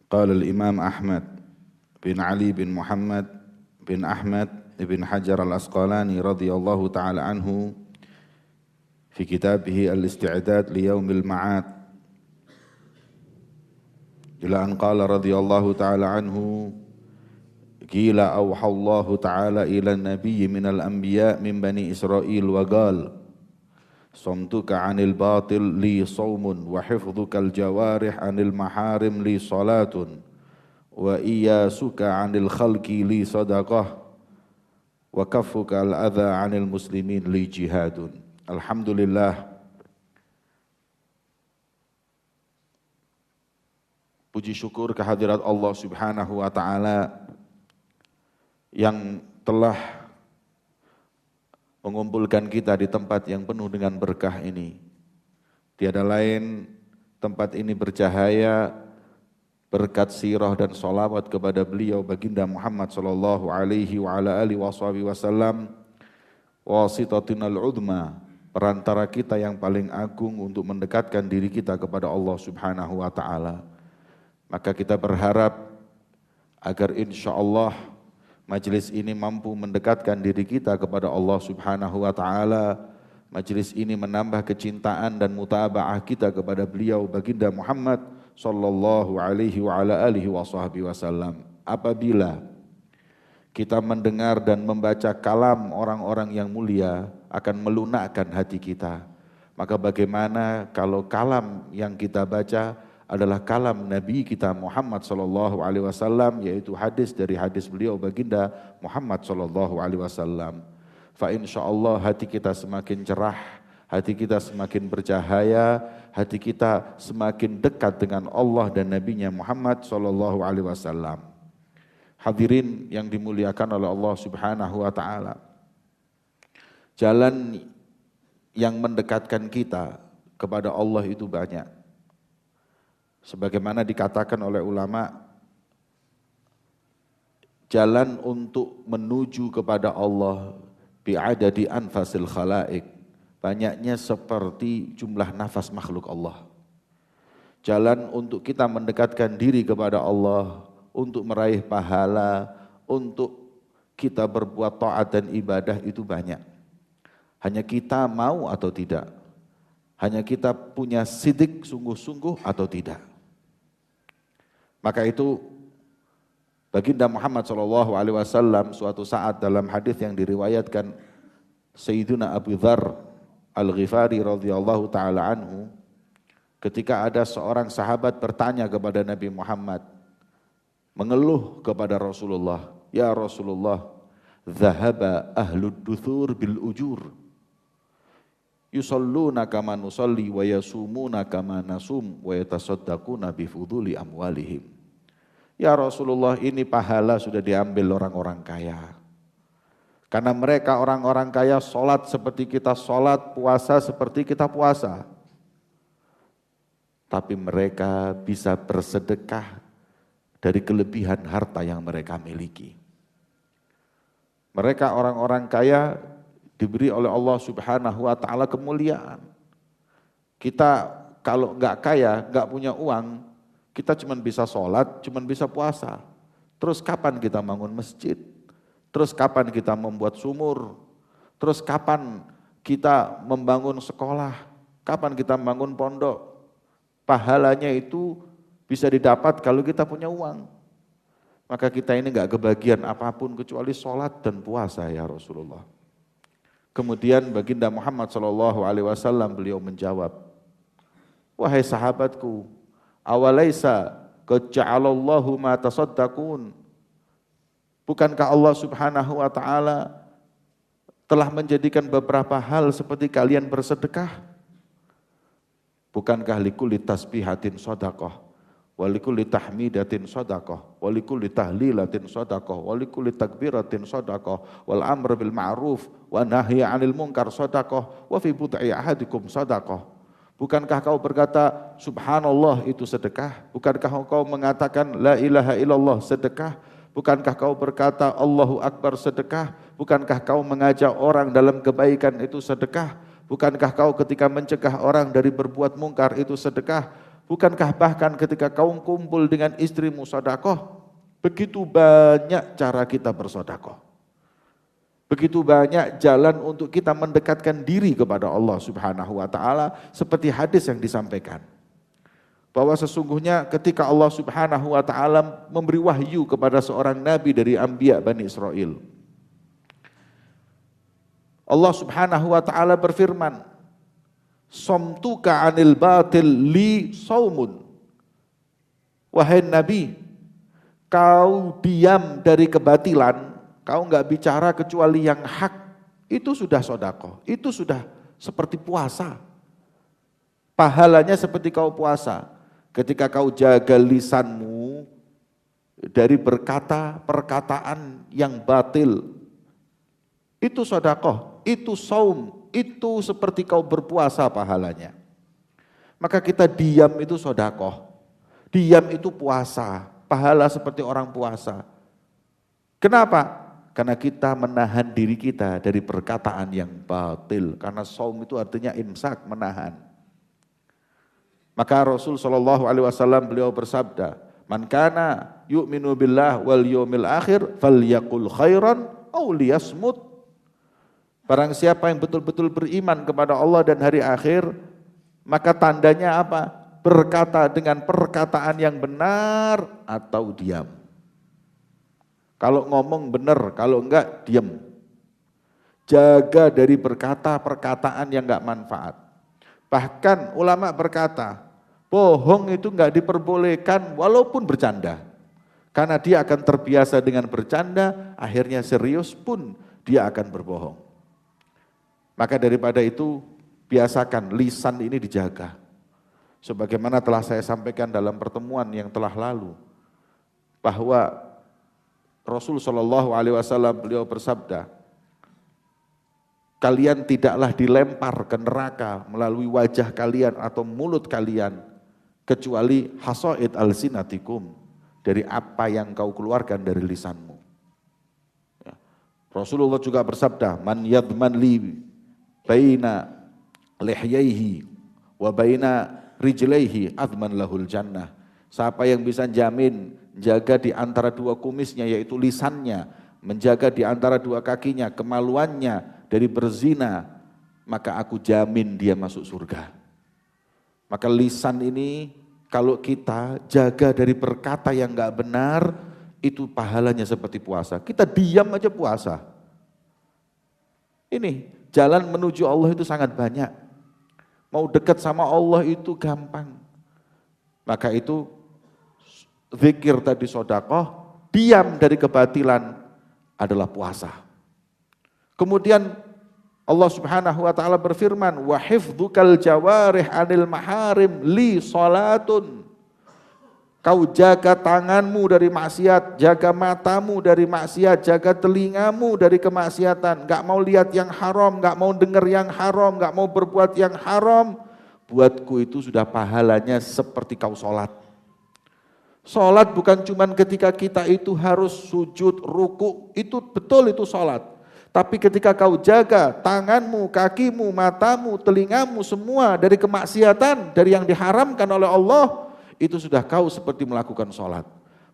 قال الإمام أحمد بن علي بن محمد بن أحمد بن حجر الأسقلاني رضي الله تعالى عنه في كتابه الاستعداد ليوم المعاد إلى أن قال رضي الله تعالى عنه قيل أوحى الله تعالى إلى النبي من الأنبياء من بني إسرائيل وقال صمتك عن الباطل لي صوم وحفظك الجوارح عن المحارم لي صلاة وإياسك عن الخلق لي صدقة وكفك الأذى عن المسلمين لي جهاد. Alhamdulillah, puji syukur kehadirat Allah Subhanahu wa Ta'ala yang telah mengumpulkan kita di tempat yang penuh dengan berkah ini. Tiada lain tempat ini bercahaya berkat sirah dan salawat kepada beliau baginda Muhammad sallallahu alaihi wa ala alihi wasallam, wasitatunal udma, perantara kita yang paling agung untuk mendekatkan diri kita kepada Allah Subhanahu wa Ta'ala. Maka kita berharap agar insyaallah majelis ini mampu mendekatkan diri kita kepada Allah Subhanahu wa Ta'ala. Majelis ini menambah kecintaan dan mutabaah kita kepada beliau baginda Muhammad sallallahu alaihi wa ala alihi wasallam. Apabila kita mendengar dan membaca kalam orang-orang yang mulia akan melunakkan hati kita, maka bagaimana kalau kalam yang kita baca adalah kalam Nabi kita Muhammad sallallahu alaihi wasallam, yaitu hadis dari hadis beliau baginda Muhammad sallallahu alaihi wasallam. Fa insyaallah hati kita semakin cerah, hati kita semakin bercahaya, hati kita semakin dekat dengan Allah dan Nabinya Muhammad sallallahu alaihi wasallam. Hadirin yang dimuliakan oleh Allah Subhanahu wa Ta'ala, jalan yang mendekatkan kita kepada Allah itu banyak. Sebagaimana dikatakan oleh ulama, jalan untuk menuju kepada Allah bi'adadi anfasil khalaik, banyaknya seperti jumlah nafas makhluk Allah. Jalan untuk kita mendekatkan diri kepada Allah, untuk meraih pahala, untuk kita berbuat taat dan ibadah itu banyak. Hanya kita mau atau tidak, hanya kita punya sidik sungguh-sungguh atau tidak. Maka itu baginda Muhammad SAW suatu saat dalam hadis yang diriwayatkan Sayyiduna Abu Dzar Al-Ghifari radhiyallahu taala anhu, ketika ada seorang sahabat bertanya kepada Nabi Muhammad, mengeluh kepada Rasulullah, ya Rasulullah, dhahaba ahlud duthur bil ujur, yusalluna kama nusalli wa yasumuna kama nasum wa yatasaddaquna bi fuduli amwalihim. Ya Rasulullah, ini pahala sudah diambil orang-orang kaya. Karena mereka orang-orang kaya salat seperti kita salat, puasa seperti kita puasa. Tapi mereka bisa bersedekah dari kelebihan harta yang mereka miliki. Mereka orang-orang kaya diberi oleh Allah Subhanahu wa Ta'ala kemuliaan. Kita kalau enggak kaya, enggak punya uang, kita cuma bisa sholat, cuma bisa puasa. Terus kapan kita bangun masjid? Terus kapan kita membuat sumur? Terus kapan kita membangun sekolah? Kapan kita membangun pondok? Pahalanya itu bisa didapat kalau kita punya uang. Maka kita ini enggak kebagian apapun kecuali sholat dan puasa ya Rasulullah. Kemudian baginda Muhammad SAW beliau menjawab, wahai sahabatku, awalaisa qad ja'alallahu ma tasaddaqun, bukankah Allah Subhanahu wa Ta'ala telah menjadikan beberapa hal seperti kalian bersedekah? Bukankah likulli tasbihatin shadaqah, walikulli tahmidatin shadaqah, walikulli tahlilatin shadaqah, walikulli takbiratin shadaqah, wal amr bil ma'ruf wa nahyi 'anil munkar shadaqah, wa fi bud'i ahadikum shadaqah. Bukankah kau berkata subhanallah itu sedekah? Bukankah kau mengatakan la ilaha illallah sedekah? Bukankah kau berkata Allahu Akbar sedekah? Bukankah kau mengajak orang dalam kebaikan itu sedekah? Bukankah kau ketika mencegah orang dari berbuat mungkar itu sedekah? Bukankah bahkan ketika kau kumpul dengan istrimu sedekah, begitu banyak cara kita bersedekah. Begitu banyak jalan untuk kita mendekatkan diri kepada Allah Subhanahu wa taala, seperti hadis yang disampaikan. Bahwa sesungguhnya ketika Allah Subhanahu wa taala memberi wahyu kepada seorang nabi dari anbiya Bani Israel, Allah Subhanahu wa taala berfirman, "Somtuka 'anil batil li saumun." Wahai Nabi, kau diam dari kebatilan, kau enggak bicara kecuali yang hak, itu sudah sedekah, itu sudah seperti puasa. Pahalanya seperti kau puasa. Ketika kau jaga lisanmu dari berkata perkataan yang batil, itu sedekah, itu saum, itu seperti kau berpuasa pahalanya. Maka kita diam itu sedekah, diam itu puasa, pahala seperti orang puasa. Kenapa? Karena kita menahan diri kita dari perkataan yang batil. Karena saum itu artinya imsak, menahan. Maka Rasul SAW beliau bersabda, "Man kana yu'minu billah wal yawmil akhir falyaqul khairan aw liyasmut." Barang siapa yang betul-betul beriman kepada Allah dan hari akhir, maka tandanya apa? Berkata dengan perkataan yang benar atau diam. Kalau ngomong benar, kalau enggak diam. Jaga dari berkata perkataan yang enggak manfaat. Bahkan ulama berkata, bohong itu enggak diperbolehkan walaupun bercanda. Karena dia akan terbiasa dengan bercanda, akhirnya serius pun dia akan berbohong. Maka daripada itu, biasakan lisan ini dijaga. Sebagaimana telah saya sampaikan dalam pertemuan yang telah lalu, bahwa Rasul SAW beliau bersabda, kalian tidaklah dilempar ke neraka melalui wajah kalian atau mulut kalian, kecuali hasaid alsinatikum, dari apa yang kau keluarkan dari lisanmu. Ya. Rasulullah juga bersabda, man yadman li baina lihyaihi wa baina rijlaihi adman lahul jannah. Siapa yang bisa jamin jaga di antara dua kumisnya yaitu lisannya, menjaga di antara dua kakinya kemaluannya dari berzina, maka aku jamin dia masuk surga. Maka lisan ini kalau kita jaga dari berkata yang enggak benar, itu pahalanya seperti puasa. Kita diam aja puasa. Ini jalan menuju Allah itu sangat banyak. Mau dekat sama Allah itu gampang. Maka itu zikir tadi sedekah, diam dari kebatilan adalah puasa. Kemudian Allah Subhanahu wa taala berfirman, wa hifdzukal jawarih 'anil maharim li salatun. Kau jaga tanganmu dari maksiat, jaga matamu dari maksiat, jaga telingamu dari kemaksiatan. Enggak mau lihat yang haram, enggak mau dengar yang haram, enggak mau berbuat yang haram. Buatku itu sudah pahalanya seperti kau sholat. Sholat bukan cuma ketika kita itu harus sujud, ruku, itu betul itu sholat. Tapi ketika kau jaga tanganmu, kakimu, matamu, telingamu semua dari kemaksiatan, dari yang diharamkan oleh Allah, itu sudah kau seperti melakukan sholat.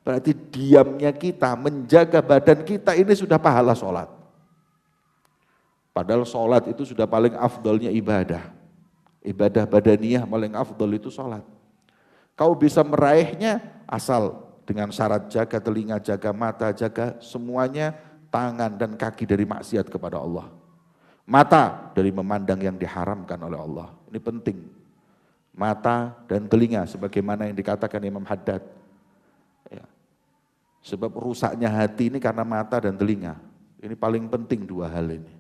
Berarti diamnya kita, menjaga badan kita ini sudah pahala sholat. Padahal sholat itu sudah paling afdolnya ibadah. Ibadah badaniyah paling afdol itu sholat. Kau bisa meraihnya asal dengan syarat jaga telinga, jaga mata, jaga semuanya, tangan dan kaki dari maksiat kepada Allah. Mata dari memandang yang diharamkan oleh Allah. Ini penting. Mata dan telinga sebagaimana yang dikatakan Imam Haddad. Ya. Sebab rusaknya hati ini karena mata dan telinga. Ini paling penting dua hal ini.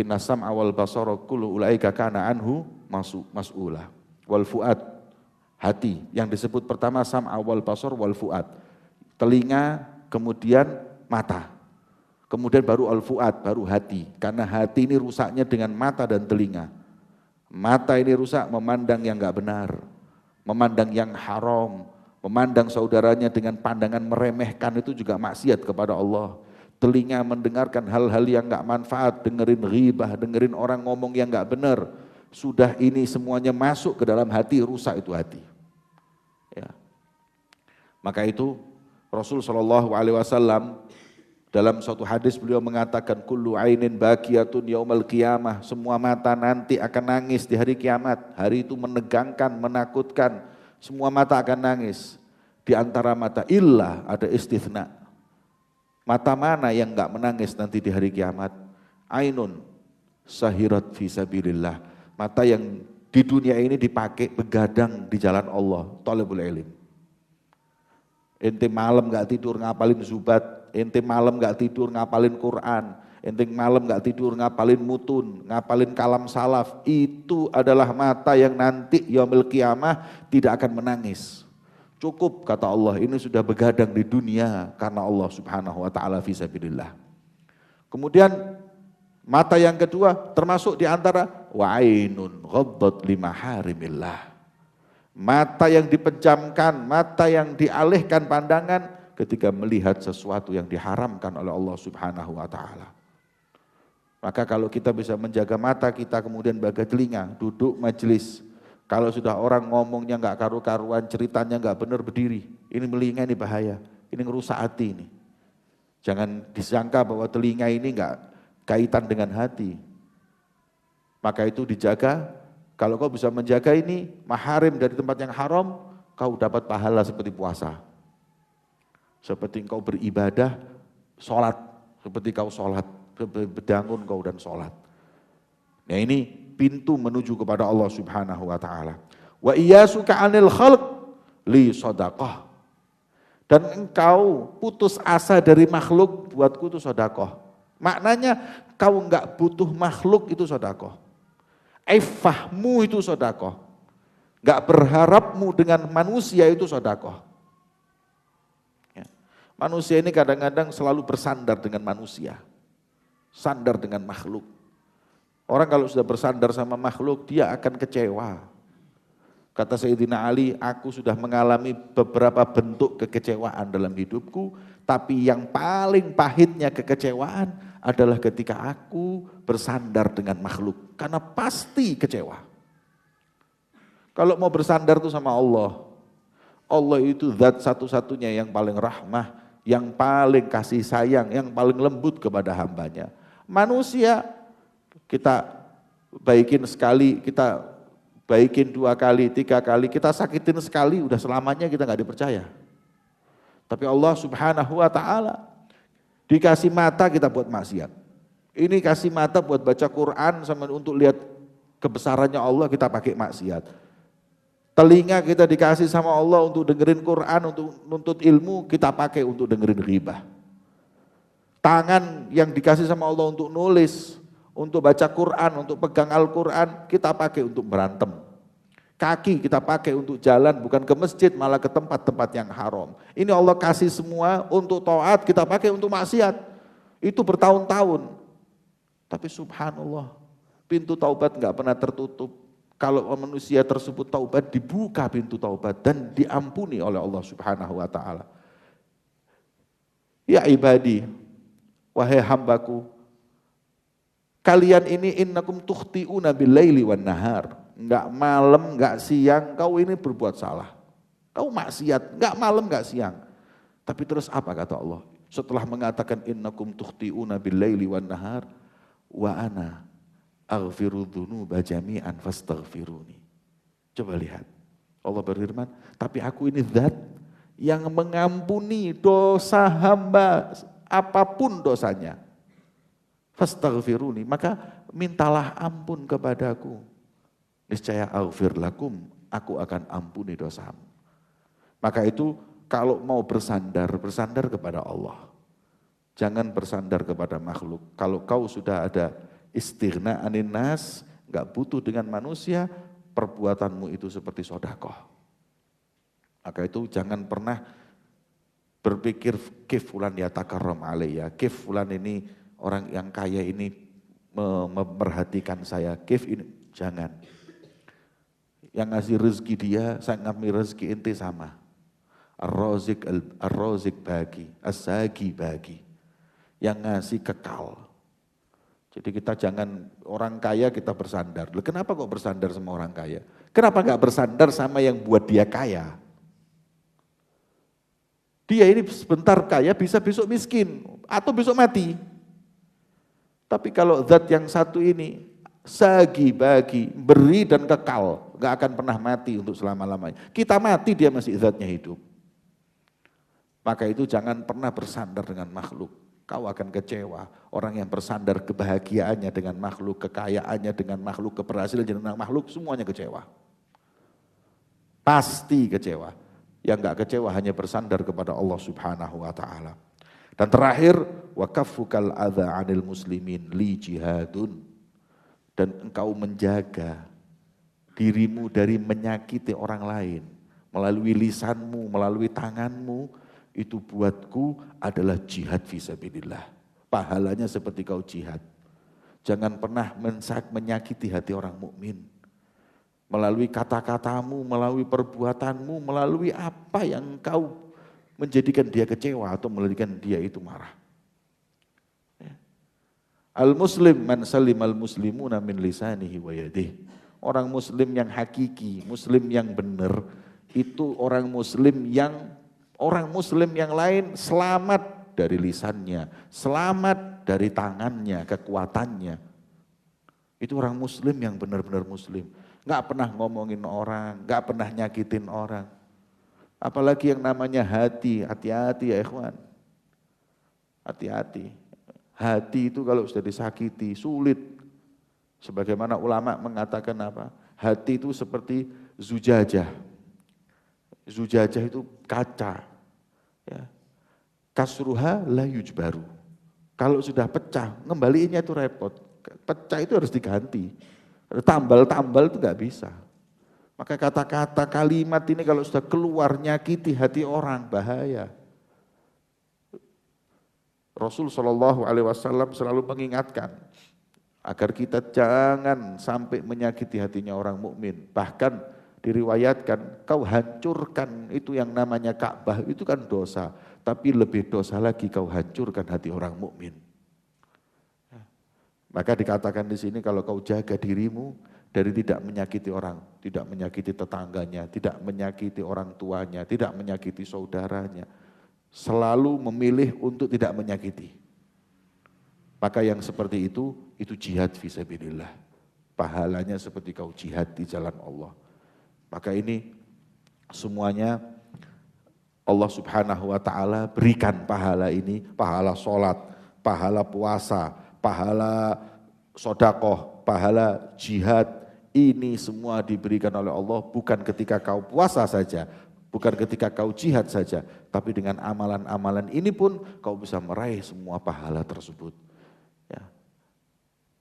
Inna sam'a wal basara kullu ulaika kana anhu mas'ula. Wal fuad, hati. Yang disebut pertama sam'a wal basar wal fuad. Telinga, kemudian mata. Kemudian baru al-fuad, baru hati. Karena hati ini rusaknya dengan mata dan telinga. Mata ini rusak memandang yang enggak benar, memandang yang haram, memandang saudaranya dengan pandangan meremehkan, itu juga maksiat kepada Allah. Telinga mendengarkan hal-hal yang enggak manfaat, dengerin ghibah, dengerin orang ngomong yang enggak benar. sudah ini semuanya masuk ke dalam hati, rusak itu hati. Ya. Maka itu Rasul SAW dalam suatu hadis beliau mengatakan kullu ainin bakiyatun yaumal qiyamah, semua mata nanti akan nangis di hari kiamat. Hari itu menegangkan, menakutkan, semua mata akan nangis. Di antara mata illa, ada istithna. Mata mana yang enggak menangis nanti di hari kiamat? Ainun sahirat fi sabilillah, mata yang di dunia ini dipakai begadang di jalan Allah, thalabul ilm. Ente malam enggak tidur ngapalin zubat, ente malam enggak tidur ngapalin Quran, ente malam enggak tidur ngapalin mutun, ngapalin kalam salaf, itu adalah mata yang nanti yaumil qiyamah tidak akan menangis. Cukup kata Allah, ini sudah begadang di dunia karena Allah Subhanahu wa taala fi sabilillah. Kemudian mata yang kedua termasuk di antara wa ainun ghaddat limaharimillah. Mata yang dipejamkan, mata yang dialihkan pandangan ketika melihat sesuatu yang diharamkan oleh Allah Subhanahu wa taala. Maka kalau kita bisa menjaga mata kita, kemudian bagai telinga, duduk majelis, kalau sudah orang ngomongnya enggak karu-karuan, ceritanya enggak benar, berdiri. Ini telinga, ini bahaya, ini ngerusak hati ini. Jangan disangka bahwa telinga ini enggak kaitan dengan hati. Maka itu dijaga. Kalau kau bisa menjaga ini maharim dari tempat yang haram, kau dapat pahala seperti puasa. Seperti kau beribadah, sholat, seperti kau sholat, berbangun kau dan sholat. Nah ini pintu menuju kepada Allah Subhanahu wa taala. Wa iyyasuka 'anil khalq li shadaqah. Dan engkau putus asa dari makhluk, buatku itu sedekah. Maknanya kau enggak butuh makhluk itu sedekah. Fahmu itu sedekah. Enggak berharapmu dengan manusia itu sedekah. Ya. Manusia ini kadang-kadang selalu bersandar dengan manusia. Sandar dengan makhluk. Orang kalau sudah bersandar sama makhluk, dia akan kecewa. Kata Sayyidina Ali, aku sudah mengalami beberapa bentuk kekecewaan dalam hidupku, tapi yang paling pahitnya kekecewaan adalah ketika aku bersandar dengan makhluk. Karena pasti kecewa. Kalau mau bersandar itu sama Allah. Allah itu zat satu-satunya yang paling rahmah, yang paling kasih sayang, yang paling lembut kepada hambanya. Manusia, kita baikin sekali, kita baikin 2 kali, 3 kali, kita sakitin sekali, udah selamanya kita gak dipercaya. Tapi Allah Subhanahu wa taala dikasih mata kita buat maksiat. Ini kasih mata buat baca Quran sama untuk lihat kebesarannya Allah, kita pakai maksiat. Telinga kita dikasih sama Allah untuk dengerin Quran, untuk nuntut ilmu, kita pakai untuk dengerin ghibah. Tangan yang dikasih sama Allah untuk nulis, untuk baca Quran, untuk pegang Al-Quran, kita pakai untuk berantem. Kaki kita pakai untuk jalan, bukan ke masjid, malah ke tempat-tempat yang haram. Ini Allah kasih semua untuk taat, kita pakai untuk maksiat. Itu bertahun-tahun. Tapi subhanallah, pintu taubat enggak pernah tertutup. Kalau manusia tersebut taubat, dibuka pintu taubat dan diampuni oleh Allah Subhanahu wa taala. Ya ibadi, wahai hambaku, kalian ini innakum tukhti'una bil-laili wan nahar. Enggak malam, enggak siang, kau ini berbuat salah. Kau maksiat, enggak malam, enggak siang. Tapi terus apa kata Allah? Setelah mengatakan innakum tukhti'una bil-laili wan nahar, wa ana aghfiru dzunuba jami'an fastaghfiruni. Coba lihat. Allah berfirman, tapi aku ini zat yang mengampuni dosa hamba apapun dosanya. Fastaghfiruni, maka mintalah ampun kepadaku. Niscaya aghfir lakum, aku akan ampuni dosamu. Maka itu kalau mau bersandar, bersandar kepada Allah. Jangan bersandar kepada makhluk. Kalau kau sudah ada istighna anin nas, enggak butuh dengan manusia, perbuatanmu itu seperti sedekah. Maka itu jangan pernah berpikir kif fulan yatakarram alayya, kif fulan ini orang yang kaya ini memperhatikan saya, kif ini, jangan. Yang ngasih rezeki dia, saya ngambil rezeki ente sama. Ar-Razik bagi, As-Sagi bagi. Yang ngasih kekal. Jadi kita jangan orang kaya kita bersandar. Loh, kenapa kok bersandar sama orang kaya? Kenapa nggak bersandar sama yang buat dia kaya? Dia ini sebentar kaya bisa besok miskin atau besok mati. Tapi kalau zat yang satu ini sagi-bagi, beri dan kekal, nggak akan pernah mati untuk selama-lamanya. Kita mati dia masih zatnya hidup. Maka itu jangan pernah bersandar dengan makhluk. Kau akan kecewa. Orang yang bersandar kebahagiaannya dengan makhluk, kekayaannya dengan makhluk, keberhasilannya dengan makhluk, semuanya kecewa. Pasti kecewa. Yang enggak kecewa hanya bersandar kepada Allah Subhanahu wa taala. Dan terakhir, wa kaffukal adza 'anil muslimin li jihadun. Dan engkau menjaga dirimu dari menyakiti orang lain melalui lisanmu, melalui tanganmu. Itu buatku adalah jihad fisabilillah. Pahalanya seperti kau jihad. Jangan pernah menyakiti hati orang mukmin. Melalui kata-katamu, melalui perbuatanmu, melalui apa yang kau menjadikan dia kecewa atau menjadikan dia itu marah. Al-muslim man salimal muslimuna min lisanihi wa yadihi. Orang muslim yang hakiki, muslim yang benar, itu orang muslim yang lain selamat dari lisannya, selamat dari tangannya, kekuatannya. Itu orang muslim yang benar-benar muslim. Nggak pernah ngomongin orang, nggak pernah nyakitin orang. Apalagi yang namanya hati, hati-hati ya ikhwan. Hati-hati. Hati itu kalau sudah disakiti, sulit. Sebagaimana ulama mengatakan apa? Hati itu seperti zujajah. Zujajah itu kaca. Ya. Kasruha la yujbaru. Kalau sudah pecah, ngembaliinnya itu repot. Pecah itu harus diganti. Tambal-tambal itu nggak bisa. Maka kata-kata kalimat ini kalau sudah keluar nyakiti hati orang, bahaya. Rasul SAW selalu mengingatkan agar kita jangan sampai menyakiti hatinya orang mukmin. Bahkan diriwayatkan kau hancurkan itu yang namanya Ka'bah itu kan dosa, tapi lebih dosa lagi kau hancurkan hati orang mukmin. Maka dikatakan di sini kalau kau jaga dirimu dari tidak menyakiti orang, tidak menyakiti tetangganya, tidak menyakiti orang tuanya, tidak menyakiti saudaranya, selalu memilih untuk tidak menyakiti. Maka yang seperti itu jihad fisabilillah. Pahalanya seperti kau jihad di jalan Allah. Maka ini semuanya Allah Subhanahu wa taala berikan pahala ini, pahala sholat, pahala puasa, pahala sodakoh, pahala jihad. Ini semua diberikan oleh Allah bukan ketika kau puasa saja, bukan ketika kau jihad saja, tapi dengan amalan-amalan ini pun kau bisa meraih semua pahala tersebut. Ya.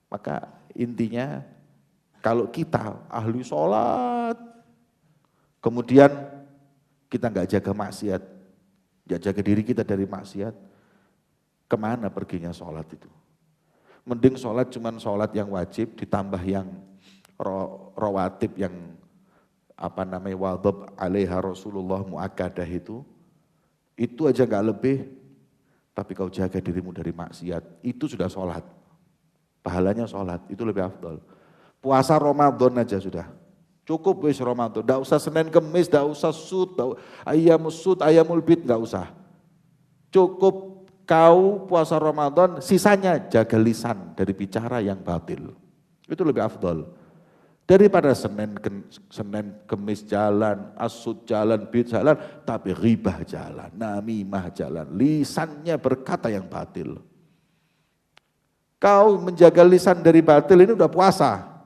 Maka intinya kalau kita ahli sholat, kemudian kita nggak jaga maksiat, nggak jaga diri kita dari maksiat, kemana perginya sholat itu? Mending sholat cuman sholat yang wajib ditambah yang rawatib yang wadhab alaiha Rasulullah muakkadah itu aja nggak lebih, tapi kau jaga dirimu dari maksiat, itu sudah sholat, pahalanya sholat, itu lebih afdal. Puasa Ramadan aja sudah. Cukup wis Ramadan, enggak usah Senin Kemis, enggak usah sud, ayamul bid, enggak usah. Cukup kau puasa Ramadan, sisanya jaga lisan dari bicara yang batil. Itu lebih afdal. Daripada Senin Kemis jalan, asud jalan, bid jalan, tapi ghibah jalan, namimah jalan, lisannya berkata yang batil. Kau menjaga lisan dari batil ini udah puasa.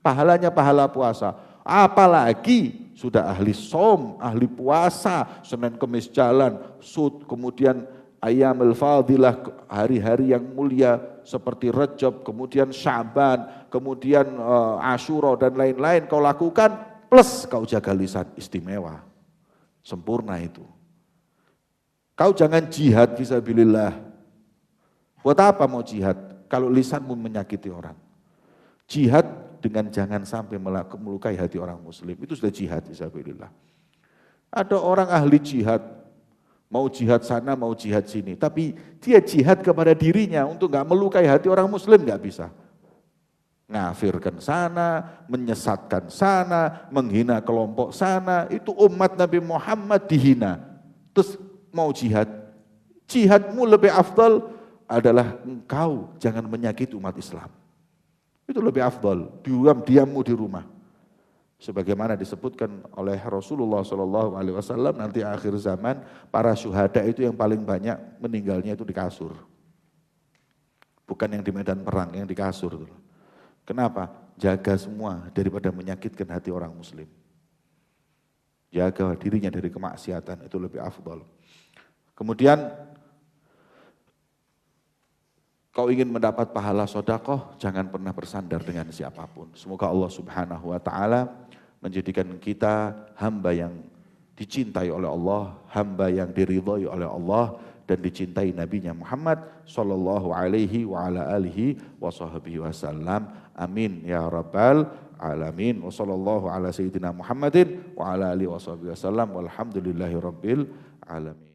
Pahalanya pahala puasa. Apalagi sudah ahli som, ahli puasa, Senin Kemis jalan, sud, kemudian Ayyamul Fadilah, hari-hari yang mulia seperti Rajab, kemudian Sya'ban, kemudian Asyura dan lain-lain kau lakukan, plus kau jaga lisan, istimewa. Sempurna itu. Kau jangan jihad fisabilillah. Buat apa mau jihad kalau lisanmu menyakiti orang? Jihad dengan jangan sampai melukai hati orang muslim, itu sudah jihad fisabilillah. Ada orang ahli jihad, Mau jihad sana, mau jihad sini. Tapi dia jihad kepada dirinya untuk gak melukai hati orang muslim, gak bisa. Ngafirkan sana, menyesatkan sana, menghina kelompok sana. Itu umat Nabi Muhammad dihina. Terus mau jihad. Jihadmu lebih afdal adalah engkau jangan menyakiti umat Islam. Itu lebih afdal. Diammu di rumah. Sebagaimana disebutkan oleh Rasulullah SAW nanti akhir zaman para syuhada itu yang paling banyak meninggalnya itu di kasur, bukan yang di medan perang, yang di kasur. Kenapa? Jaga semua daripada menyakitkan hati orang muslim. Jaga dirinya dari kemaksiatan itu lebih afdal. Kemudian kau ingin mendapat pahala sedekah, jangan pernah bersandar dengan siapapun. Semoga Allah Subhanahu wa taala menjadikan kita hamba yang dicintai oleh Allah, hamba yang diridhai oleh Allah dan dicintai Nabi-Nya Muhammad sallallahu alaihi wa ala alihi wa sahbihi wasallam. Amin ya rabbal alamin. Wa sallallahu ala sayyidina Muhammadin wa ala alihi wa sahbihi wasallam. Walhamdulillahi rabbil alamin.